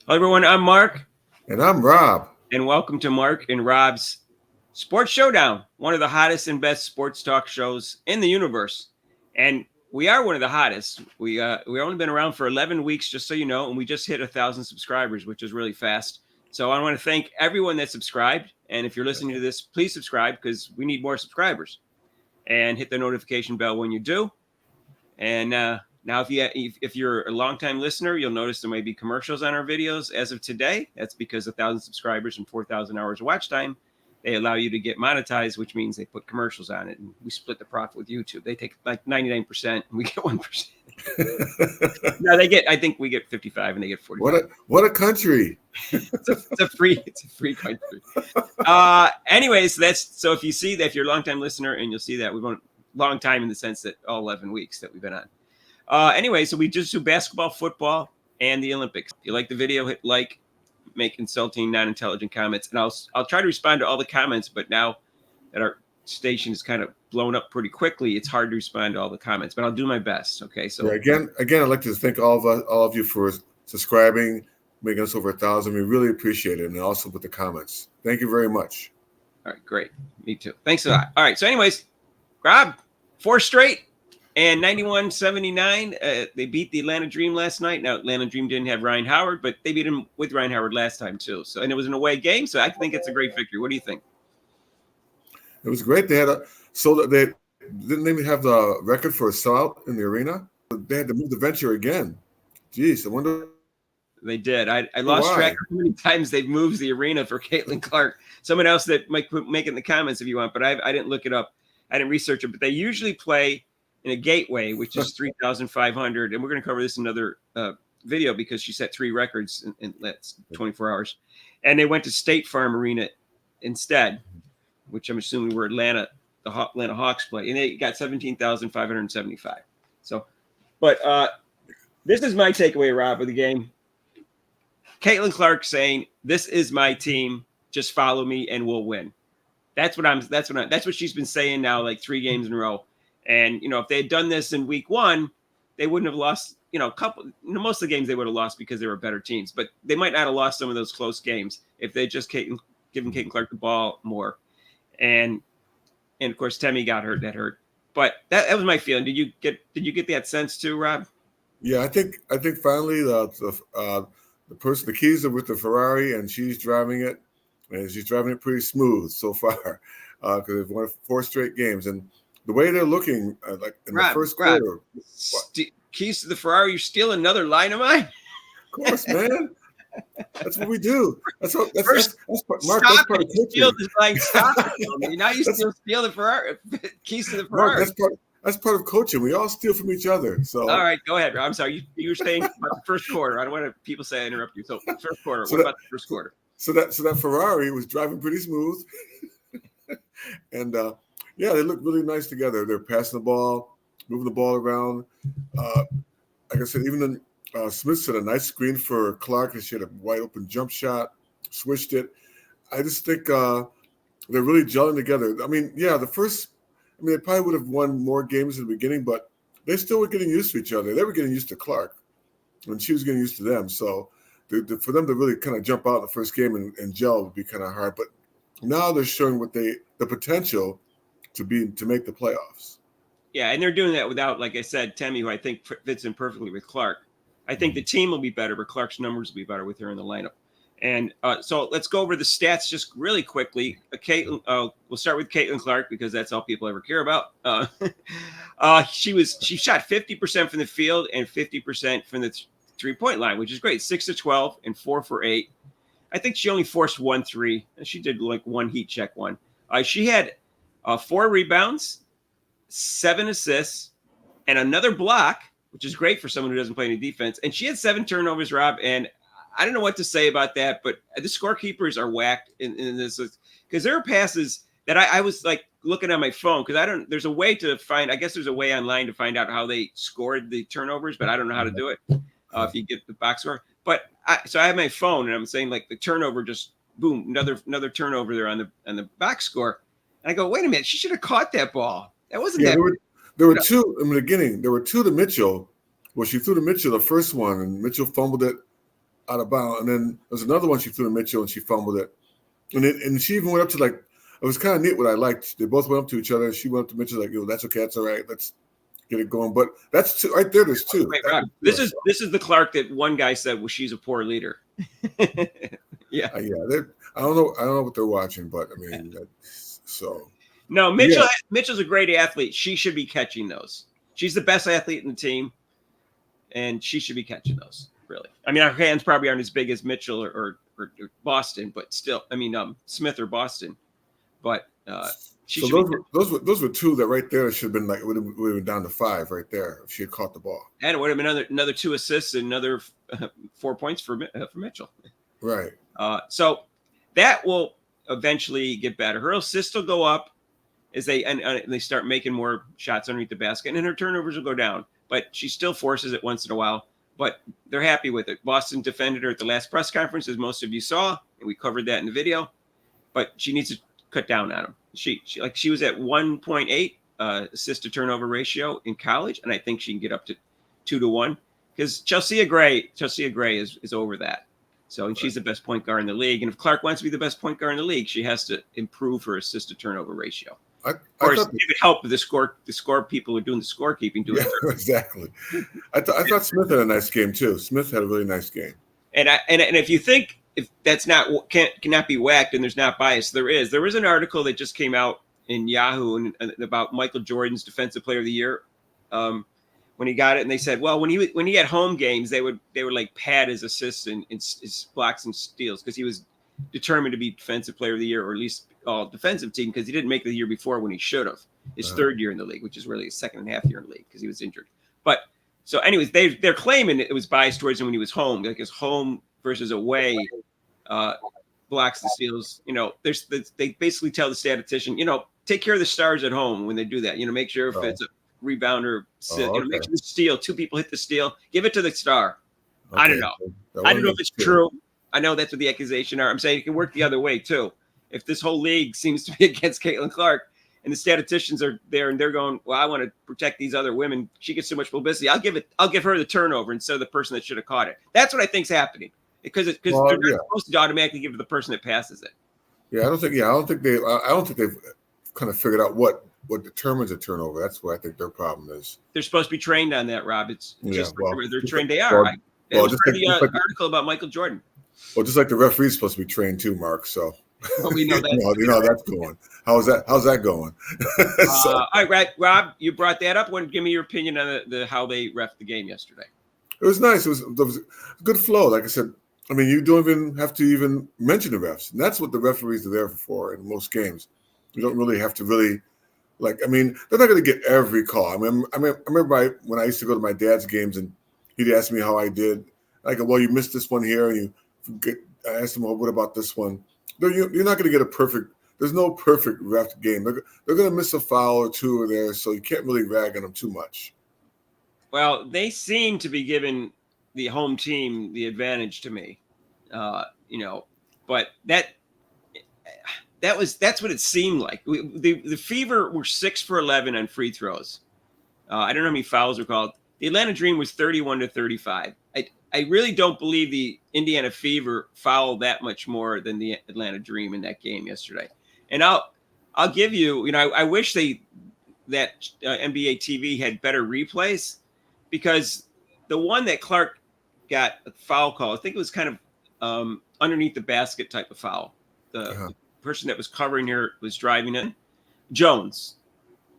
Hello, everyone. I'm Mark, And I'm Rob. and welcome to Mark and Rob's Sports Showdown, one of the hottest and best sports talk shows in the universe. And we are one of the hottest. We only been around for 11 weeks, just so you know, and we just hit 1,000 subscribers, which is really fast. So I want to thank everyone that subscribed. And if you're listening to this, please subscribe because we need more subscribers. And hit the notification bell when you do. And now, if you're a longtime listener, you'll notice there may be commercials on our videos as of today. That's because 1,000 subscribers and 4,000 hours of watch time, they allow you to get monetized, which means they put commercials on it, and we split the profit with YouTube. They take like 99%, and we get 1%. No, I think we get 55, and they get 45. What a country! It's a free country. Anyways, so if you see that, if you're a longtime listener, and you'll see that we've been long time in the sense that all 11 weeks that we've been on. Anyway, so we just do basketball, football, and the Olympics. If you like the video, hit like, make insulting, non-intelligent comments, and I'll try to respond to all the comments. But now that our station is kind of blown up pretty quickly, it's hard to respond to all the comments. But I'll do my best. Okay. So again, I'd like to thank all of you for subscribing, making us over 1,000. We really appreciate it, and also with the comments. Thank you very much. All right, great. Me too. Thanks a lot. All right. So, anyways, Rob, 4 straight. And 91-79, they beat the Atlanta Dream last night. Now, Atlanta Dream didn't have Ryan Howard, but they beat him with Ryan Howard last time, too. So, and it was an away game, so I think it's a great victory. What do you think? It was great. They didn't even have the record for a sellout in the arena. They had to move the venture again. Jeez, I wonder. They did. I lost track of how many times they've moved the arena for Caitlin Clark. Someone else that might make it in the comments if you want, but I didn't look it up. I didn't research it, but they usually play in a gateway, which is 3,500. And we're going to cover this in another video because she set 3 records in 24 hours. And they went to State Farm Arena instead, which I'm assuming where the Atlanta Hawks play. And they got 17,575. So, but this is my takeaway, Rob, of the game. Caitlin Clark saying, "This is my team. Just follow me and we'll win." That's what she's been saying now, like 3 games in a row. And, if they had done this in week 1, they wouldn't have lost, most of the games they would have lost because they were better teams, but they might not have lost some of those close games if they just given Caitlin Clark the ball more. And of course, Temi got hurt. That hurt. But that was my feeling. Did you get that sense too, Rob? Yeah, I think finally the keys are with the Ferrari, and she's driving it, and she's driving it pretty smooth so far because they've won 4 straight games. And the way they're looking, like in the first quarter. Keys to the Ferrari, you steal another line of mine? Of course, man. That's what we do. That's part of coaching. Now you still steal the Ferrari. Keys to the Ferrari. Mark, that's part of coaching. We all steal from each other. So all right, go ahead, Rob. I'm sorry. You were saying about the first quarter. I don't want people say I interrupt you. So first quarter. What about the first quarter? So that Ferrari was driving pretty smooth. And yeah, they look really nice together. They're passing the ball, moving the ball around. Like I said, even Smith set a nice screen for Clark, and she had a wide open jump shot, switched it. I just think they're really gelling together. I mean, yeah, they probably would have won more games in the beginning, but they still were getting used to each other. They were getting used to Clark, and she was getting used to them. So for them to really kind of jump out in the first game and gel would be kind of hard. But now they're showing the potential to make the playoffs. Yeah, and they're doing that without, like I said, Temi, who I think fits in perfectly with Clark. I think the team will be better, but Clark's numbers will be better with her in the lineup. And so let's go over the stats just really quickly. We'll start with Caitlin Clark because that's all people ever care about. She shot 50% from the field and 50% from the 3-point line, which is great. 6 of 12 and 4 for 8. I think she only forced 1 3, and she did like 1 heat check one. She had 4 rebounds, 7 assists, and another block, which is great for someone who doesn't play any defense. And she had 7 turnovers, Rob. And I don't know what to say about that, but the scorekeepers are whacked in this because there are passes that I was like looking on my phone because there's a way to find, I guess there's a way online to find out how they scored the turnovers, but I don't know how to do it if you get the box score. But so I have my phone and I'm saying like the turnover just boom, another turnover there on the box score. And I go, wait a minute, she should have caught that ball. That wasn't that. There were 2 in the beginning. There were 2 to Mitchell. Well, she threw to Mitchell the first one, and Mitchell fumbled it. out of bounds. And then there's another one she threw to Mitchell and she fumbled it. And she even went up to like, it was kind of neat what I liked. They both went up to each other and she went up to Mitchell like, yo, that's okay, that's all right. Let's get it going. But that's two, right there. There's two. Wait, Rob, this is the Clark that one guy said, well, she's a poor leader. Yeah. I don't know what they're watching, but I mean, so. No, Mitchell's a great athlete. She should be catching those. She's the best athlete in the team, and she should be catching those. Really, I mean, her hands probably aren't as big as Mitchell or Boston, but still, I mean, Smith or Boston, but those were two that right there should have been like would have been down to 5 right there if she had caught the ball. And it would have been another 2 assists and another 4 points for Mitchell. Right. So that will eventually get better. Her assists will go up as they start making more shots underneath the basket, and her turnovers will go down. But she still forces it once in a while. But they're happy with it. Boston defended her at the last press conference, as most of you saw, and we covered that in the video. But she needs to cut down on them. She was at 1.8 assist to turnover ratio in college, and I think she can get up to 2 to 1 because Chelsea Gray is over that. So, and she's the best point guard in the league. And if Clark wants to be the best point guard in the league, she has to improve her assist to turnover ratio. Of course, it would help if the score people who are doing the scorekeeping do it. Exactly. I thought Smith had a nice game too. Smith had a really nice game. And if you think if that's cannot be whacked and there's not bias, there is. There was an article that just came out in Yahoo and about Michael Jordan's Defensive Player of the Year when he got it, and they said, well, when he had home games, they would like pad his assists and his blocks and steals because he was determined to be Defensive Player of the Year, or at least all defensive team, because he didn't make the year before when he should have. His third year in the league, which is really his 2.5 year in the league because he was injured. But so, anyways, they're claiming it was biased towards him when he was home, like his home versus away blocks and steals. You know, they basically tell the statistician, take care of the stars at home when they do that. Make sure if it's a rebounder, make sure the steal, 2 people hit the steal, give it to the star. Okay. I don't know. I don't know if it's true. I know that's what the accusation are. I'm saying it can work the other way too. If this whole league seems to be against Caitlin Clark and the statisticians are there and they're going, well, I want to protect these other women. She gets so much publicity. I'll give her the turnover instead of the person that should have caught it. That's what I think's happening because they're not supposed to automatically give it to the person that passes it. Yeah, I don't think they've kind of figured out what determines a turnover. That's what I think their problem is. They're supposed to be trained on that, Rob. It's they're trained. They are. It was the article about Michael Jordan. Well, just like the referee's supposed to be trained too, Mark. So we know that. you know that's going. How's that going? All right, Rob, you brought that up. Give me your opinion on the how they ref the game yesterday. It was nice. It was a good flow. Like I said, I mean, you don't even have to even mention the refs, and that's what the referees are there for in most games. You don't really have to really. Like, I mean, they're not going to get every call. I remember when I used to go to my dad's games and he'd ask me how I did. I go, well, you missed this one here, and I asked him, well, what about this one? You're not going to get a perfect. There's no perfect ref game. They're going to miss a foul or 2 there, so you can't really rag on them too much. Well, they seem to be giving the home team the advantage to me, but that's what it seemed like. The Fever were 6 for 11 on free throws. I don't know how many fouls were called. The Atlanta Dream was 31 to 35. I really don't believe the Indiana Fever fouled that much more than the Atlanta Dream in that game yesterday. And I'll give you, I wish that NBA TV had better replays, because the one that Clark got a foul call, I think it was kind of underneath the basket type of foul. The person that was covering her was driving it. Jones.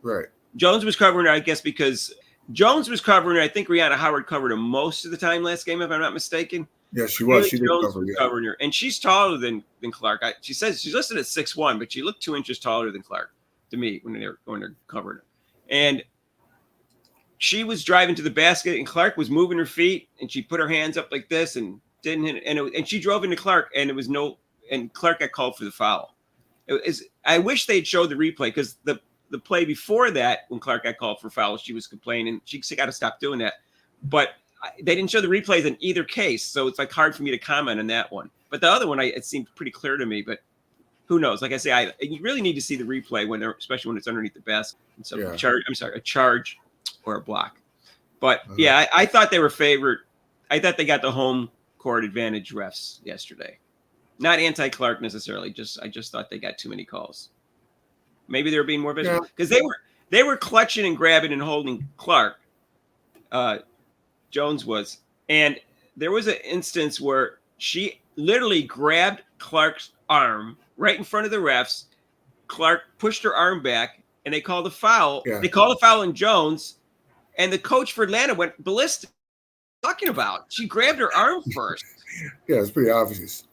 Right. Jones was covering her, I guess, because Jones was covering her. I think Rihanna Howard covered her most of the time last game, if I'm not mistaken. Yeah, she was. She did covering her. And she's taller than Clark. She says she's listed at 6'1", but she looked 2 inches taller than Clark to me when they were going to cover her. And she was driving to the basket, and Clark was moving her feet, and she put her hands up like this and didn't hit it. And she drove into Clark, and and Clark got called for the foul. I wish they'd showed the replay, because the play before that, when Clark got called for foul, she was complaining. She got to stop doing that. But they didn't show the replays in either case, so it's like hard for me to comment on that one. But the other one, it seemed pretty clear to me. But who knows? Like I say, you really need to see the replay especially when it's underneath the basket. And so a charge or a block. But yeah, I thought they were favored. I thought they got the home court advantage refs yesterday. Not anti-Clark necessarily. I just thought they got too many calls. Maybe they were being more visible because they were clutching and grabbing and holding Clark. Jones was, and there was an instance where she literally grabbed Clark's arm right in front of the refs. Clark pushed her arm back, and they called a foul. Yeah. They called a foul on Jones, and the coach for Atlanta went ballistic. Talking about, she grabbed her arm first. Yeah, it's pretty obvious.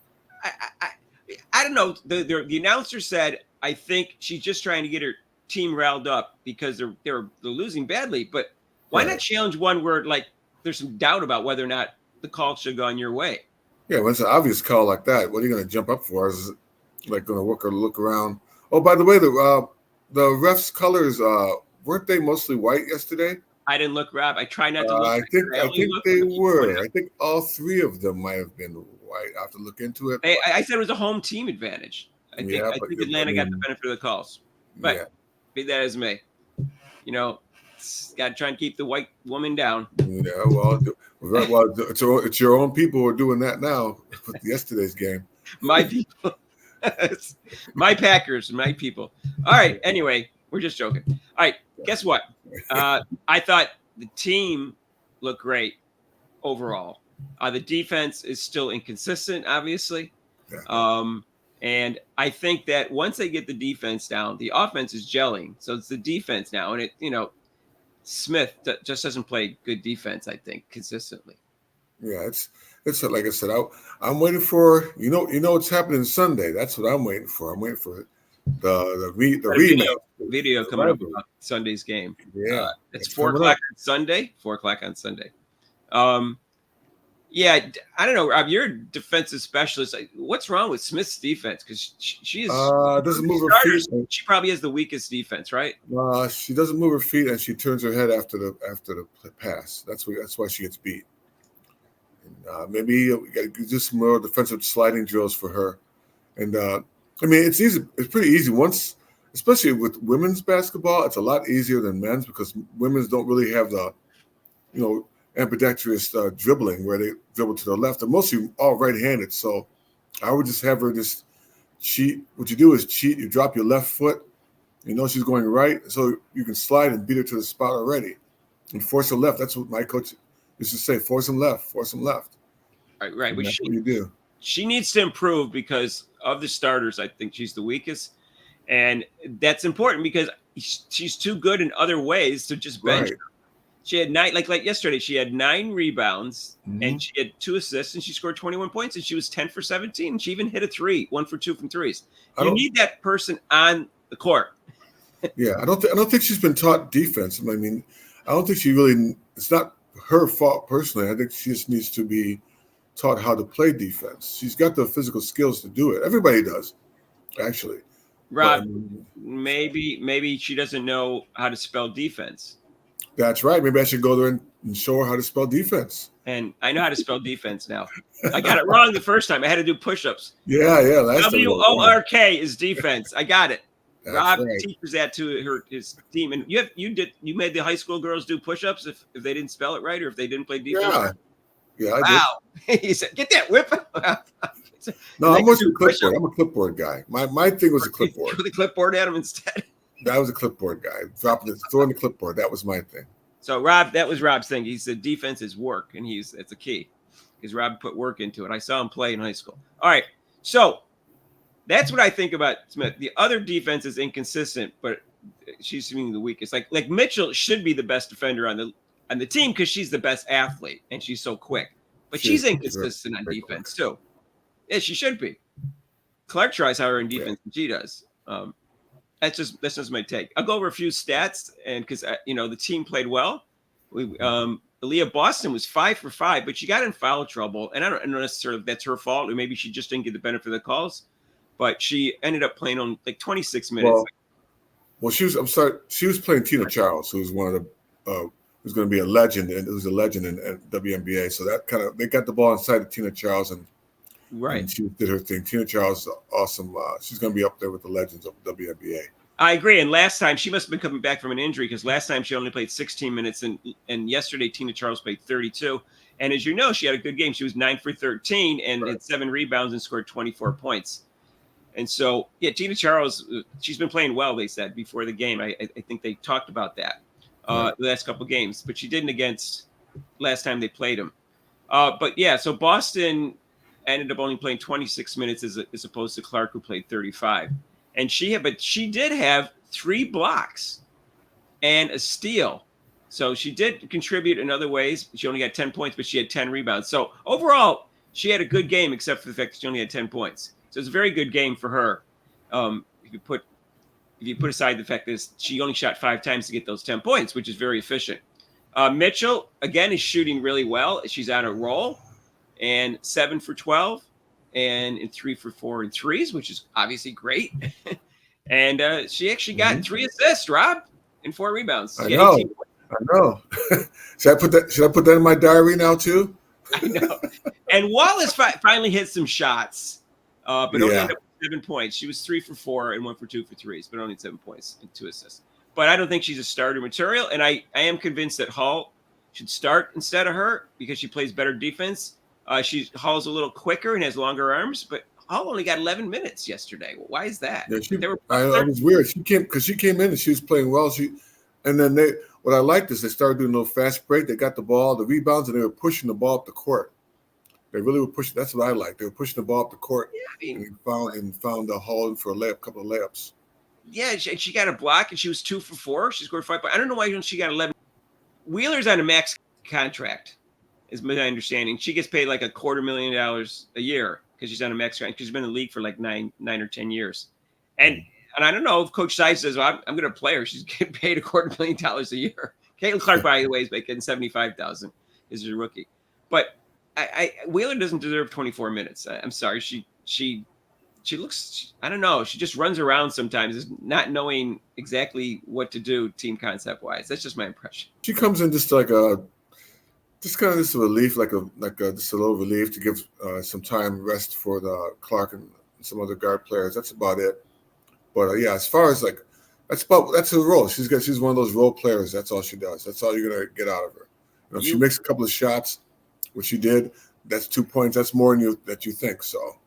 I don't know. The announcer said, I think she's just trying to get her team riled up because they're losing badly. But why not challenge one where like there's some doubt about whether or not the call should have gone your way? Yeah, when it's an obvious call like that, what are you going to jump up for? Is it like going to look around? Oh, by the way, the refs' colors weren't they mostly white yesterday? I didn't look, Rob. I try not to look. I think they were. I think all three of them might have been white. I have to look into it. I said it was a home team advantage. I think Atlanta got the benefit of the calls. But be that as may, got to try and keep the white woman down. Yeah, well, it's your own people who are doing that now with yesterday's game. My people. My Packers, my people. All right. Anyway, we're just joking. All right. Guess what? I thought the team looked great overall. The defense is still inconsistent, obviously. Yeah. And I think that once they get the defense down, the offense is gelling. So it's the defense now. And Smith just doesn't play good defense, I think, consistently. Yeah, it's like I said, I'm waiting for what's happening Sunday. That's what I'm waiting for. I'm waiting for the rematch. Video coming up about Sunday's game. Yeah, it's 4:00 on Sunday. 4:00 on Sunday. Yeah, I don't know, Rob. You're a defensive specialist. What's wrong with Smith's defense? Because she is doesn't move her feet. She probably has the weakest defense, right? She doesn't move her feet, and she turns her head after the pass. That's why she gets beat. And, maybe we got to do some more defensive sliding drills for her. And it's easy. It's pretty easy once, especially with women's basketball. It's a lot easier than men's because women's don't really have the, ambidextrous dribbling where they dribble to the left. They're mostly all right-handed. So I would just have her just cheat. What you do is cheat. You drop your left foot. She's going right, so you can slide and beat her to the spot already, and force her left. That's what my coach used to say: force them left, force them left. Right. That's what you do. She needs to improve because of the starters. I think she's the weakest, and that's important because she's too good in other ways to just bench her. She had 9, like yesterday, she had 9 rebounds and she had 2 assists and she scored 21 points and she was 10 for 17. And she even hit a 3, 1 for 2 from threes. You need that person on the court. Yeah, I don't think she's been taught defense. I mean, I don't think she really. It's not her fault personally. I think she just needs to be taught how to play defense. She's got the physical skills to do it. Everybody does, actually. Rob, maybe she doesn't know how to spell defense. That's right. Maybe I should go there and show her how to spell defense. And I know how to spell defense now. I got it wrong the first time. I had to do push-ups. Yeah. WORK is defense. I got it. That's Rob right. teaches that to his team. And you made the high school girls do push-ups if they didn't spell it right or if they didn't play defense. Yeah, I did. He said, "Get that whip." No, I'm a clipboard. I'm a clipboard guy. My thing was a clipboard. Throw the clipboard at him instead. That was a clipboard guy. Throwing the clipboard. That was my thing. So Rob, that was Rob's thing. He said defense is work, and it's a key because Rob put work into it. I saw him play in high school. All right, so that's what I think about Smith. The other defense is inconsistent, but she's seeming the weakest. Like Mitchell should be the best defender on the team because she's the best athlete and she's so quick. But she's inconsistent on defense too. Yeah, she should be. Clark tries harder in defense than she does. That's just my take. I'll go over a few stats, and because the team played well. Aaliyah Boston was 5 for 5, but she got in foul trouble, and I don't know necessarily if that's her fault, or maybe she just didn't get the benefit of the calls. But she ended up playing on like 26 minutes. Well, she was playing Tina Charles, who's one of the who's going to be a legend, and who's a legend in WNBA. So that they got the ball inside of Tina Charles, and she did her thing. Tina Charles is awesome. She's going to be up there with the legends of WNBA. I agree. And last time she must have been coming back from an injury because last time she only played 16 minutes, and yesterday Tina Charles played 32. And as you know, she had a good game. She was 9 for 13 and had 7 rebounds and scored 24 points. And so, yeah, Gina Charles, she's been playing well, they said, before the game. I think they talked about that the last couple games. But she didn't against last time they played them. But, yeah, so Boston ended up only playing 26 minutes as opposed to Clark, who played 35. And she did have 3 blocks and a steal. So she did contribute in other ways. She only got 10 points, but she had 10 rebounds. So overall, she had a good game, except for the fact that she only had 10 points. So it's a very good game for her. If you put aside the fact that she only shot 5 times to get those 10 points, which is very efficient. Mitchell, again, is shooting really well. She's on a roll, and 7 for 12 and 3 for 4 in threes, which is obviously great. And she actually got 3 assists, Rob, and 4 rebounds. I know. Should I put that in my diary now too? I know. And Wallace finally hit some shots, but only ended up with 7 points. She was 3 for 4 and 1 for 2 for threes, but only 7 points and 2 assists. But I don't think she's a starter material, and I am convinced that Hall should start instead of her because she plays better defense. Hall's a little quicker and has longer arms, but Hall only got 11 minutes yesterday. Why is that? Yeah, I was weird. She came in and she was playing well. What I liked is they started doing a little fast break. They got the ball, the rebounds, and they were pushing the ball up the court. They really were pushing. That's what I liked. They were pushing the ball up the court, and found a Hall for a couple of layups. Yeah, she got a block, and she was 2 for 4. She scored 5. But I don't know why she got 11. Wheeler's on a max contract, is my understanding. She gets paid like $250,000 a year because she's on a max contract. She's been in the league for like 9 or 10 years, and I don't know if Coach Sy says, well, I'm going to play her. She's getting paid $250,000 a year. Caitlin Clark, by the way, is making $75,000 as a rookie. But Wheeler doesn't deserve 24 minutes. I'm sorry. She looks, I don't know. She just runs around sometimes, not knowing exactly what to do team concept wise. That's just my impression. She comes in just like a relief, just a little relief to give some time rest for the Clark and some other guard players. That's about it. But as far as that's her role. She's one of those role players. That's all she does. That's all you're gonna get out of her. If she makes a couple of shots, which she did, that's 2 points. That's more than you think. So,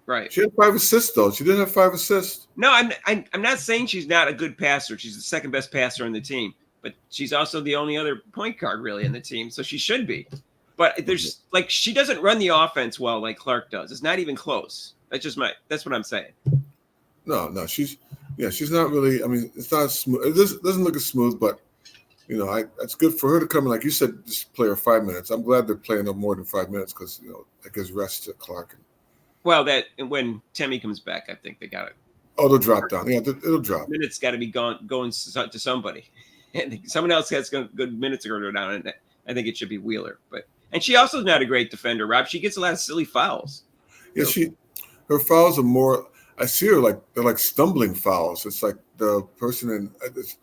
right. She had 5 assists though. She did have 5 assists. No, I'm not saying she's not a good passer. She's the second best passer on the team, but she's also the only other point guard really in the team. So she should be. But there's she doesn't run the offense well like Clark does. It's not even close. That's what I'm saying. No, she's not really. I mean, it's not smooth. It doesn't look as smooth, but that's good for her to come in. Like you said, just play her 5 minutes. I'm glad they're playing up more than 5 minutes because that gives rest to Clark. Well, when Temmie comes back, I think they got it. Oh, they'll drop down. Yeah, it'll drop. Minutes got to be going to somebody, and someone else has good minutes to go down, and I think it should be Wheeler. And she also is not a great defender, Rob. She gets a lot of silly fouls. Yeah, her fouls are more. I see her they're like stumbling fouls. It's like the person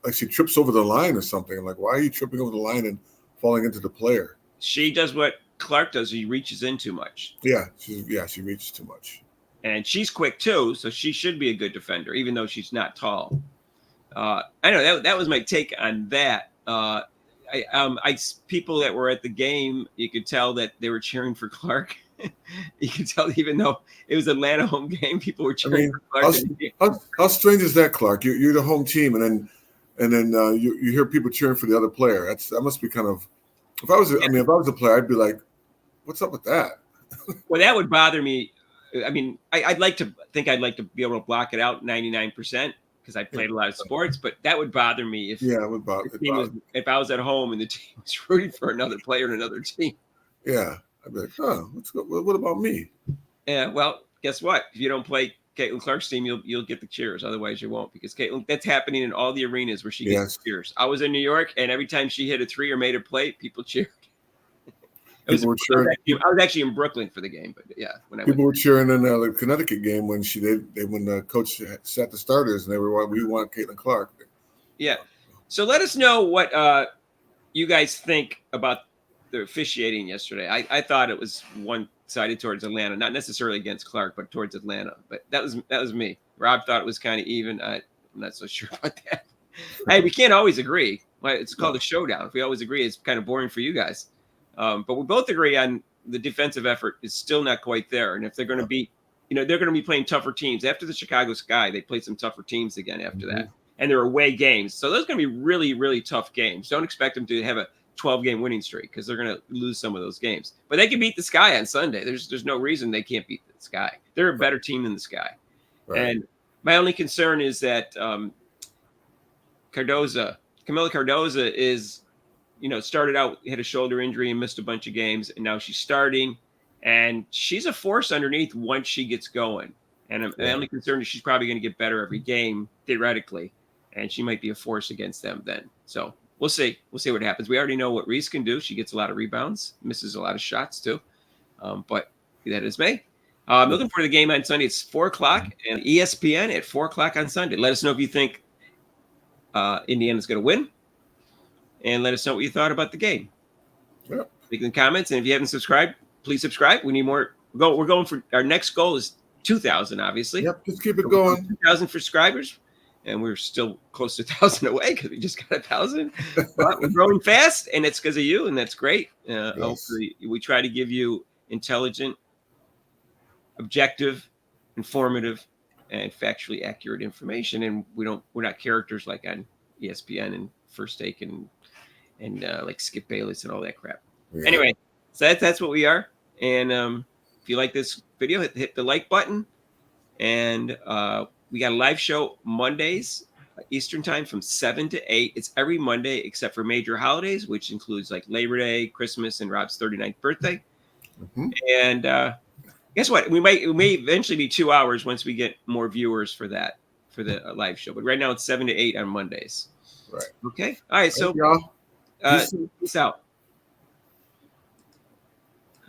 like she trips over the line or something. I'm like, why are you tripping over the line and falling into the player? She does what Clark does. He reaches in too much. Yeah, she reaches too much. And she's quick too, so she should be a good defender, even though she's not tall. I know that was my take on that. People that were at the game, you could tell that they were cheering for Clark. You can tell, even though it was Atlanta home game, people were cheering for Clark. How strange is that, Clark? You're the home team, and then you hear people cheering for the other player. That must be kind of. If I was a player, I'd be like, "What's up with that?" Well, that would bother me. I mean, I'd like to be able to block it out 99% because I played a lot of sports, but that would bother me if it would bother. If I was at home and the team was rooting for another player in another team. Yeah. I'd be like, what about me? Yeah, well, guess what? If you don't play Caitlin Clark's team, you'll get the cheers. Otherwise, you won't, because Caitlin, that's happening in all the arenas where she gets the cheers. I was in New York, and every time she hit a 3 or made a play, people cheered. People were cheering. I was actually in Brooklyn for the game, but yeah, people were cheering in the Connecticut game when when the coach sat the starters, and they were, we want Caitlin Clark. Yeah. So let us know what you guys think about the officiating yesterday. I thought it was one-sided towards Atlanta, not necessarily against Clark, but towards Atlanta. But that was me. Rob thought it was kind of even. I'm not so sure about that. Hey, we can't always agree. It's called a showdown. If we always agree, it's kind of boring for you guys. But we both agree on the defensive effort is still not quite there. And if they're going to be, they're going to be playing tougher teams after the Chicago Sky. They played some tougher teams again after that, and they're away games. So those are going to be really, really tough games. Don't expect them to have a 12-game winning streak because they're going to lose some of those games. But they can beat the Sky on Sunday. There's no reason they can't beat the Sky. They're a better team than the Sky. Right. And my only concern is that Camila Cardoza is, started out, had a shoulder injury and missed a bunch of games, and now she's starting, and she's a force underneath once she gets going. And my only concern is she's probably going to get better every game, theoretically, and she might be a force against them then. So we'll see. We'll see what happens. We already know what Reese can do. She gets a lot of rebounds, misses a lot of shots too. But that is May. I'm looking for the game on Sunday. It's 4:00 and ESPN at 4:00 on Sunday. Let us know if you think Indiana's going to win, and let us know what you thought about the game. Leave in the comments, and if you haven't subscribed, please subscribe. We need more. We're going for our next goal is 2,000, obviously. Yep, just keep it going. 2,000 subscribers, and we're still close to 1,000 away because we just got 1,000. But we're growing fast, and it's because of you, and that's great. Hopefully, we try to give you intelligent, objective, informative, and factually accurate information. And we're not characters like on ESPN and First Take and like Skip Bayless and all that crap. Yeah. Anyway, so that's what we are. And if you like this video, hit the like button. And we got a live show Mondays Eastern time from 7 to 8. It's every Monday except for major holidays, which includes like Labor Day, Christmas, and Rob's 39th birthday. And guess what? It may eventually be 2 hours once we get more viewers for the live show. But right now it's 7 to 8 on Mondays. Right. Okay. All right. So y'all. Peace out.